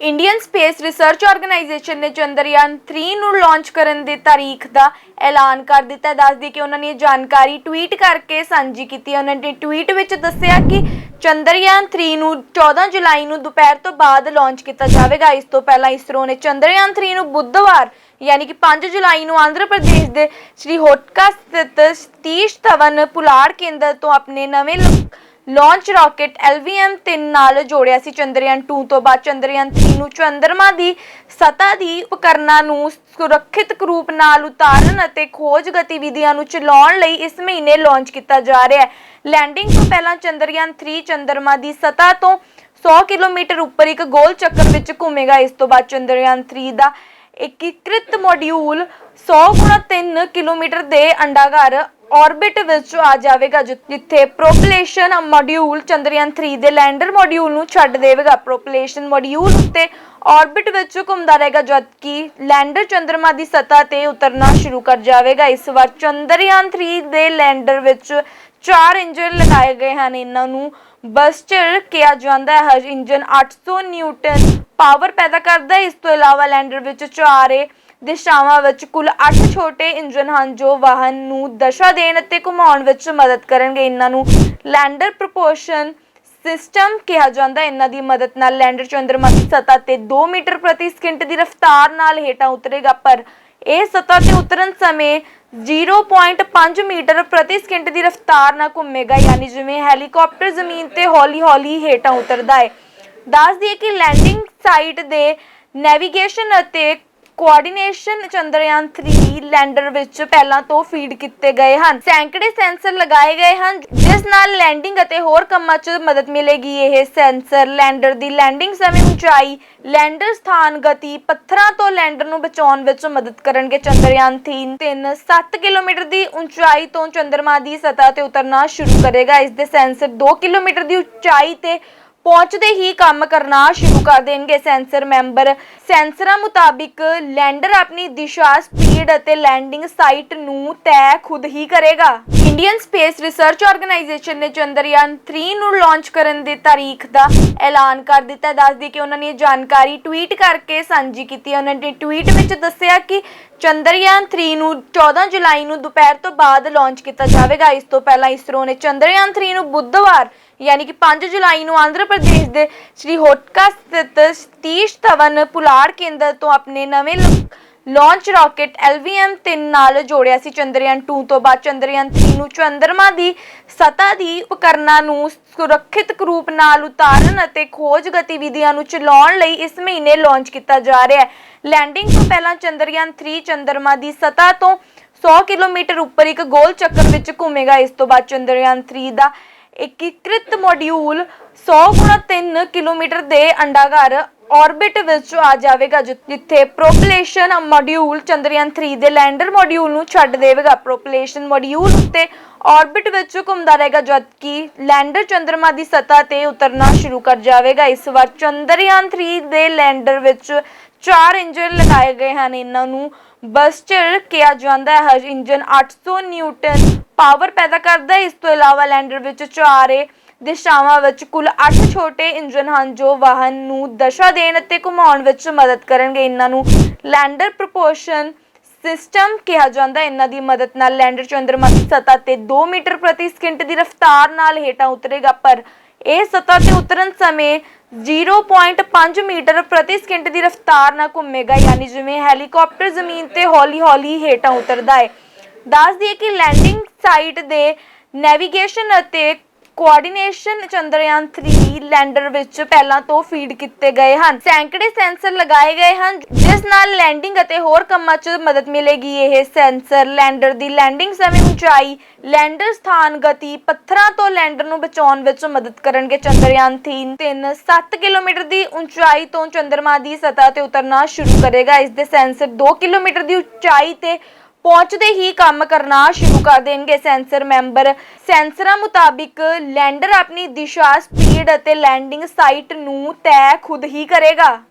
Indian space research organisation ਨੇ ਚੰਦਰਯਾਨ 3 ਨੂੰ launch ਕਰਨ ਦੀ ਤਾਰੀਖ ਦਾ ਐਲਾਨ ਕਰ ਦਿੱਤਾ। ਦੱਸਦੀ ਕਿ ਉਹਨਾਂ ਨੇ ਇਹ ਜਾਣਕਾਰੀ ਟਵੀਟ ਕਰਕੇ ਸਾਂਝੀ ਕੀਤੀ। ਉਹਨਾਂ ਨੇ ਟਵੀਟ ਵਿੱਚ ਦੱਸਿਆ ਕਿ ਚੰਦਰਯਾਨ 3 ਨੂੰ 14 ਜੁਲਾਈ ਨੂੰ ਦੁਪਹਿਰ ਤੋਂ ਬਾਅਦ ਲਾਂਚ ਕੀਤਾ ਜਾਵੇਗਾ। ਇਸ ਤੋਂ ਪਹਿਲਾਂ ਇਸਰੋ ਨੇ ਚੰਦਰਯਾਨ 3 ਨੂੰ ਬੁੱਧਵਾਰ यानी कि 5 जुलाई ਨੂੰ आंध्र प्रदेश के श्रीहोटका स्थित सतीश धवन पुलाड़ केंद्र तो अपने नवे लॉन्च रॉकेट LVM-3 नाल जोड़िया सी। चंद्रयान 2 तो बाद चंद्रयान 3 ਨੂੰ ਚੰਦਰਮਾ ਦੀ ਸਤ੍ਹਾ ਦੀ ਉਪਕਰਨਾਂ ਨੂੰ ਸੁਰੱਖਿਅਤ ਰੂਪ ਨਾਲ ਉਤਾਰਨ ਅਤੇ ਖੋਜ ਗਤੀਵਿਧੀਆਂ ਨੂੰ ਚਲਾਉਣ ਲਈ ਇਸ ਮਹੀਨੇ ਲਾਂਚ ਕੀਤਾ ਜਾ ਰਿਹਾ ਹੈ। ਲੈਂਡਿੰਗ ਤੋਂ ਪਹਿਲਾਂ ਚੰਦਰਯਾਨ 3 ਚੰਦਰਮਾ ਦੀ ਸਤ੍ਹਾ ਤੋਂ 100 ਕਿਲੋਮੀਟਰ ਉੱਪਰ ਇੱਕ ਗੋਲ ਚੱਕਰ ਵਿੱਚ ਘੁੰਮੇਗਾ। ਇਸ ਤੋਂ ਬਾਅਦ ਚੰਦਰਯਾਨ 3 ਦਾ एकीकृत मॉड्यूल 100 गुणा 3 किलोमीटर के अंडाकार ऑर्बिट विच आ जाएगा, जिथे प्रोपलेशन मॉड्यूल चंद्रयान 3 के लैंडर मॉड्यूल नूं छड्ड देवेगा। प्रोपलेशन मॉड्यूल उत्ते ऑर्बिट विच घुमदा रहेगा, जबकि लैंडर चंद्रमा की सतह ते उतरना शुरू कर जाएगा। इस बार चंद्रयान 3 के लैंडर विच 4 इंजन लगाए गए हैं। इन्हां नूं बस्टर कहा जाता है। हर इंजन 800 न्यूटन पावर पैदा करता है। इस तो इलावा लैंडर विच 4 दिशावां विच कुल 8 छोटे इंजन हैं जो वाहन नूं दशा देण ते घुमाउण विच मदद करनगे। इन्हां नूं लैंडर प्रपोशन सिस्टम कहा जाता है। इन्हां दी मदद नाल लैंडर चंद्रमा की सतह ते 2 मीटर प्रति सेकंड की रफ्तार नाल हेठां उतरेगा, पर यह सतह ते उतरन समय 0.5 मीटर प्रति सेकंड की रफ्तार नाल घूमेगा, यानी जिवें हैलीकॉप्टर जमीन ते हौली हौली हेठां उतरदा है। दस दिए कि लैंडिंग साइट दे नैविगेशन अते कोआर्डिनेशन चंद्रयान 3 लैंडर विच पहलां तो फीड किए गए हैं। सैकड़े सेंसर लगाए गए हैं जिस नाल लैंडिंग अते होर कामां च मदद मिलेगी। यह सेंसर लैंडर दी लैंडिंग समय ऊंचाई, लैंडर स्थान, गति, पत्थरां तो लैंडर नूं बचाउण विच मदद करनगे। चंद्रयान 3 7 किलोमीटर की ऊंचाई तो चंद्रमा की सतह ते उतरना शुरू करेगा। इसके सेंसर 2 किलोमीटर की ऊंचाई ते पहुंचते ही काम करना शुरू कर देंगे। सेंसर मैंबर सेंसरां मुताबिक लैंडर अपनी दिशा, स्पीड और लैंडिंग साइट नूं तय खुद ही करेगा। इंडियन स्पेस रिसर्च आर्गेनाइजेशन ने चंद्रयान 3 ਨੂੰ ਲਾਂਚ ਕਰਨ ਦੀ ਤਾਰੀਖ ਦਾ ਐਲਾਨ ਕਰ ਦਿੱਤਾ। ਦੱਸਦੀ ਕਿ ਉਹਨਾਂ ਨੇ ਇਹ ਜਾਣਕਾਰੀ ਟਵੀਟ ਕਰਕੇ ਸਾਂਝੀ ਕੀਤੀ। ਉਹਨਾਂ ਨੇ ਟਵੀਟ ਵਿੱਚ ਦੱਸਿਆ ਕਿ ਚੰਦਰਯਾਨ 3 ਨੂੰ 14 ਜੁਲਾਈ ਨੂੰ ਦੁਪਹਿਰ ਤੋਂ ਬਾਅਦ ਲਾਂਚ ਕੀਤਾ ਜਾਵੇਗਾ। ਇਸ ਤੋਂ ਪਹਿਲਾਂ ਇਸਰੋ ਨੇ ਚੰਦਰਯਾਨ 3 ਨੂੰ ਬੁੱਧਵਾਰ यानी कि 5 जुलाई ਨੂੰ आंध्र प्रदेश के श्रीहोटका स्थित सतीश धवन पुलाड़ केंद्र तो अपने नवे लॉन्च रॉकेट LVM-3 नाल जोड़िया सी। चंद्रयान 2 तो बाद चंद्रयान 3 ਨੂੰ ਚੰਦਰਮਾ ਦੀ ਸਤ੍ਹਾ ਦੀ ਉਪਕਰਨਾਂ ਨੂੰ ਸੁਰੱਖਿਅਤ ਰੂਪ ਨਾਲ ਉਤਾਰਨ ਅਤੇ ਖੋਜ ਗਤੀਵਿਧੀਆਂ ਨੂੰ ਚਲਾਉਣ ਲਈ ਇਸ ਮਹੀਨੇ ਲਾਂਚ ਕੀਤਾ ਜਾ ਰਿਹਾ ਹੈ। ਲੈਂਡਿੰਗ ਤੋਂ ਪਹਿਲਾਂ ਚੰਦਰਯਾਨ 3 ਚੰਦਰਮਾ ਦੀ ਸਤ੍ਹਾ ਤੋਂ 100 ਕਿਲੋਮੀਟਰ ਉੱਪਰ ਇੱਕ ਗੋਲ ਚੱਕਰ ਵਿੱਚ ਘੁੰਮੇਗਾ। ਇਸ ਤੋਂ ਬਾਅਦ ਚੰਦਰਯਾਨ 3 ਦਾ एकीकृत मॉड्यूल 100 गुणा 3 किलोमीटर के अंडाकार ऑर्बिट विच आ जाएगा, जिथे प्रोपलेशन मॉड्यूल चंद्रयान 3 के लैंडर मॉड्यूल नूं छड्ड देवेगा। प्रोपलेशन मॉड्यूल उत्ते ऑर्बिट विच घुमदा रहेगा, जबकि लैंडर चंद्रमा की सतह ते उतरना शुरू कर जाएगा। इस बार चंद्रयान 3 के लैंडर विच 4 इंजन लगाए गए हैं। इन्हां नूं बस्टर कहा जाता है। हर इंजन 800 न्यूटन पावर पैदा करता है। इस तो इलावा लैंडर विच 4 दिशावां विच कुल 8 छोटे इंजन हैं जो वाहन नूं दशा देण ते घुमाउण विच मदद करनगे। इन्हां नूं लैंडर प्रपोशन सिस्टम कहा जाता है। इन्हां दी मदद नाल लैंडर चंद्रमा की सतह ते 2 मीटर प्रति सेकंड की रफ्तार नाल हेठां उतरेगा, पर यह सतह ते उतरन समय 0.5 मीटर प्रति सेकंड की रफ्तार नाल घूमेगा, यानी जिवें हैलीकॉप्टर जमीन ते हौली हौली हेठां उतरदा है। दस दिए कि लैंडिंग साइट दे नैविगेशन अते कोआर्डिनेशन चंद्रयान 3 लैंडर विच पहलां तो फीड किए गए हैं। सैकड़े सेंसर लगाए गए हैं जिस नाल लैंडिंग अते होर कामां च मदद मिलेगी। यह सेंसर लैंडर दी लैंडिंग समय ऊंचाई, लैंडर स्थान, गति, पत्थरां तो लैंडर नूं बचाउण विच मदद करनगे। चंद्रयान 3 7 किलोमीटर की ऊंचाई तो चंद्रमा की सतह ते उतरना शुरू करेगा। इसके सेंसर 2 किलोमीटर की ऊंचाई ते पहुंचते ही काम करना शुरू कर देंगे। सेंसर मैंबर सेंसरां मुताबिक लैंडर अपनी दिशा, स्पीड और लैंडिंग साइट नूं तय खुद ही करेगा।